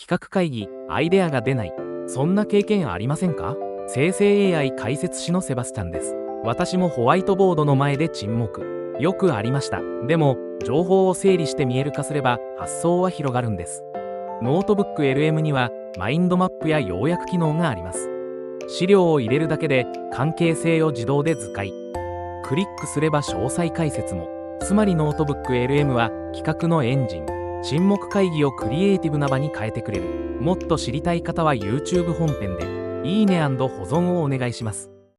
企画会議、アイデアが出ない。そんな経験ありませんか？生成 AI 解説士のセバスチャンです。私もホワイトボードの前で沈黙。よくありました。でも、情報を整理して見える化すれば発想は広がるんです。ノートブック LM にはマインドマップや要約機能があります。資料を入れるだけで関係性を自動で図解。クリックすれば詳細解説も。つまりノートブック LM は企画のエンジン。沈黙会議をクリエイティブな場に変えてくれる。もっと知りたい方は YouTube 本編でいいね&保存をお願いします。